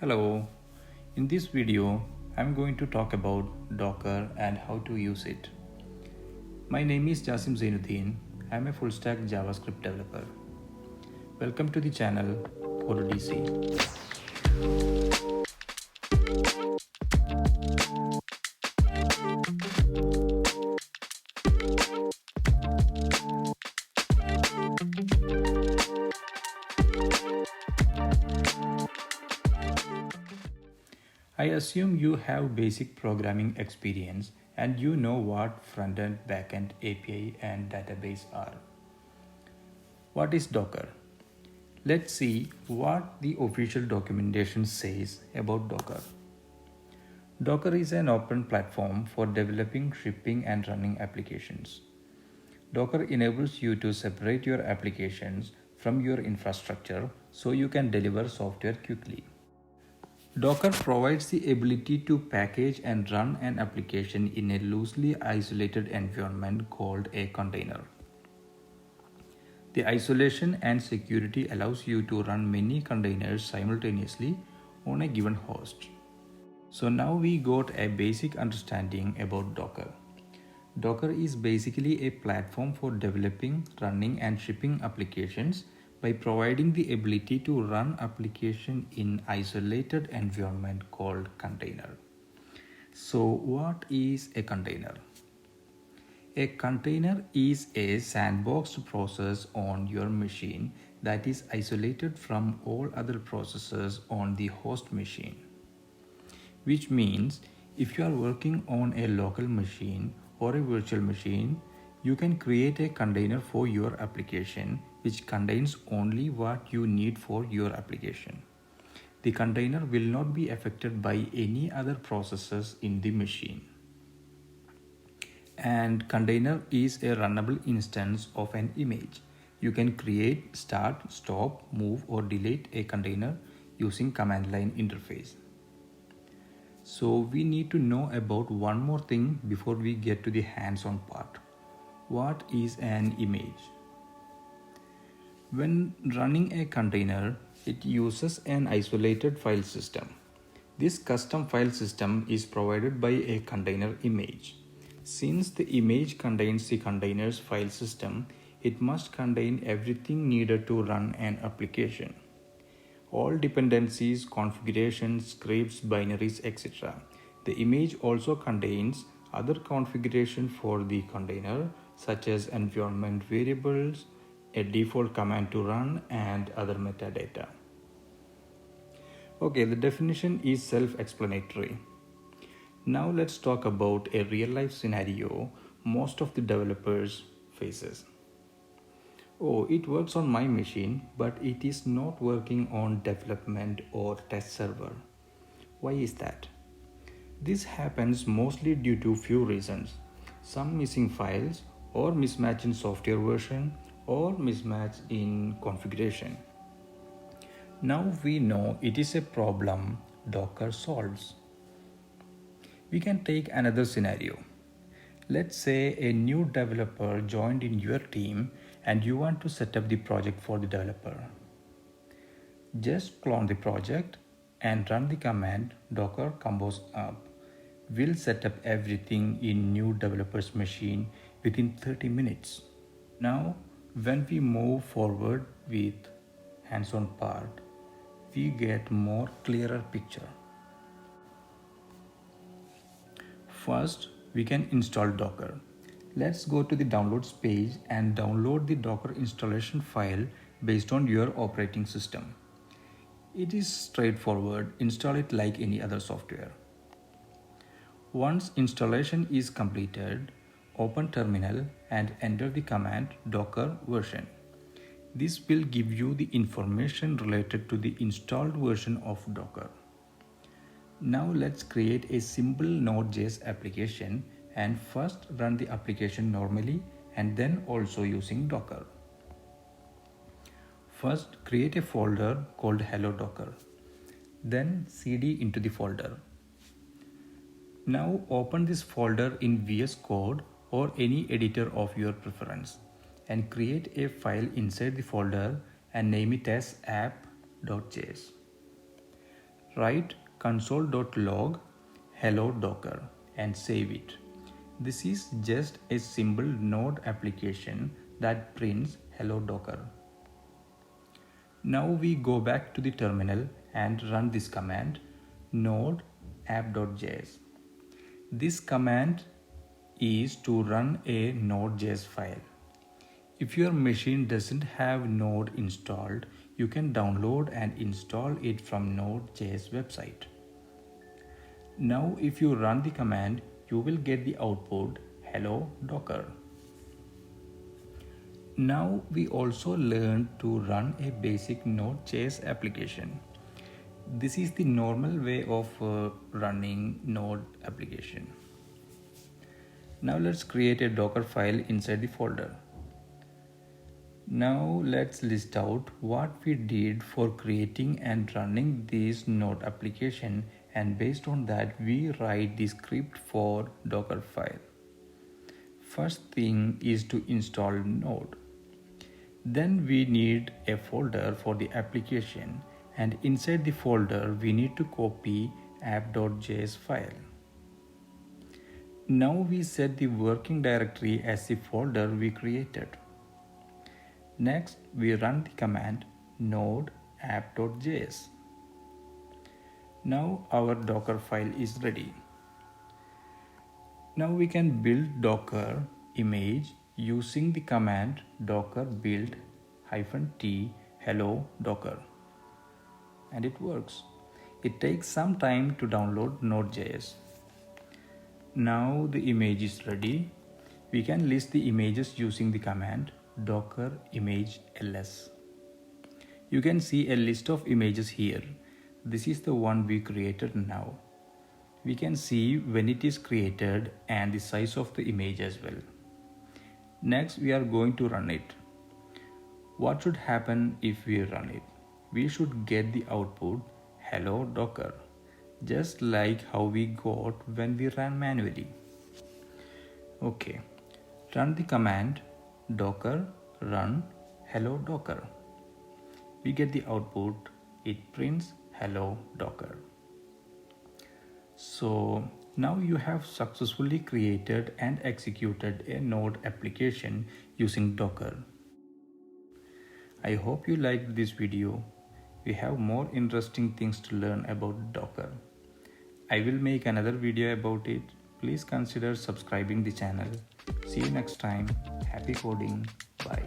Hello, in this video I'm going to talk about Docker and how to use it. My name is Jasim Zainuddin. I'm a full stack JavaScript developer. Welcome to the channel for DC. I assume you have basic programming experience and you know what front-end, back-end, API and database are. What is Docker? Let's see what the official documentation says about Docker. Docker is an open platform for developing, shipping and running applications. Docker enables you to separate your applications from your infrastructure so you can deliver software quickly. Docker provides the ability to package and run an application in a loosely isolated environment called a container. The isolation and security allows you to run many containers simultaneously on a given host. So now we got a basic understanding about Docker. Docker is basically a platform for developing, running and shipping applications by providing the ability to run application in isolated environment called container. So what is a container? A container is a sandboxed process on your machine that is isolated from all other processes on the host machine. Which means if you are working on a local machine or a virtual machine, you can create a container for your application which contains only what you need for your application. The container will not be affected by any other processes in the machine. And container is a runnable instance of an image. You can create, start, stop, move or delete a container using command line interface. So we need to know about one more thing before we get to the hands-on part. What is an image? When running a container, it uses an isolated file system. This custom file system is provided by a container image. Since the image contains the container's file system, it must contain everything needed to run an application. All dependencies, configurations, scripts, binaries, etc. The image also contains other configuration for the container such as environment variables, a default command to run and other metadata. Okay, the definition is self-explanatory. Now let's talk about a real-life scenario most of the developers faces. Oh, it works on my machine, but it is not working on development or test server. Why is that? This happens mostly due to few reasons. Some missing files or mismatch in software version or mismatch in configuration. Now we know it is a problem Docker solves. We can take another scenario. Let's say a new developer joined in your team and you want to set up the project for the developer. Just clone the project and run the command docker compose up. We'll set up everything in new developer's machine within 30 minutes. Now, when we move forward with hands-on part, we get more clearer picture. First, we can install Docker. Let's go to the downloads page and download the Docker installation file based on your operating system. It is straightforward. Install it like any other software. Once installation is completed, open terminal and enter the command docker version. This will give you the information related to the installed version of Docker. Now let's create a simple Node.js application and first run the application normally and then also using Docker. First create a folder called hello docker. Then cd into the folder. Now open this folder in VS Code or any editor of your preference and create a file inside the folder and name it as app.js. Write console.log hello docker and save it. This is just a simple Node application that prints hello docker. Now we go back to the terminal and run this command node app.js. This command is to run a Node.js file. If your machine doesn't have Node installed, you can download and install it from Node.js website. Now if you run the command, you will get the output hello docker. Now we also learned to run a basic Node.js application. This is the normal way of running Node application. Now let's create a Docker file inside the folder. Now let's list out what we did for creating and running this Node application, and based on that we write the script for Docker file. First thing is to install Node. Then we need a folder for the application, and inside the folder we need to copy app.js file. Now we set the working directory as the folder we created. Next we run the command node app.js. Now our Docker file is ready. Now we can build Docker image using the command docker build -t hello docker, and it works. It takes some time to download Node.js. Now the image is ready. We can list the images using the command docker image ls. You can see a list of images here. This is the one we created now. We can see when it is created and the size of the image as well. Next we are going to run it. What should happen if we run it? We should get the output hello docker, just like how we got when we ran manually. Okay, run the command docker run hello docker. We get the output, it prints hello docker. So now you have successfully created and executed a Node application using Docker. I hope you liked this video. We have more interesting things to learn about Docker. I will make another video about it. Please consider subscribing the channel. See you next time. Happy coding. Bye.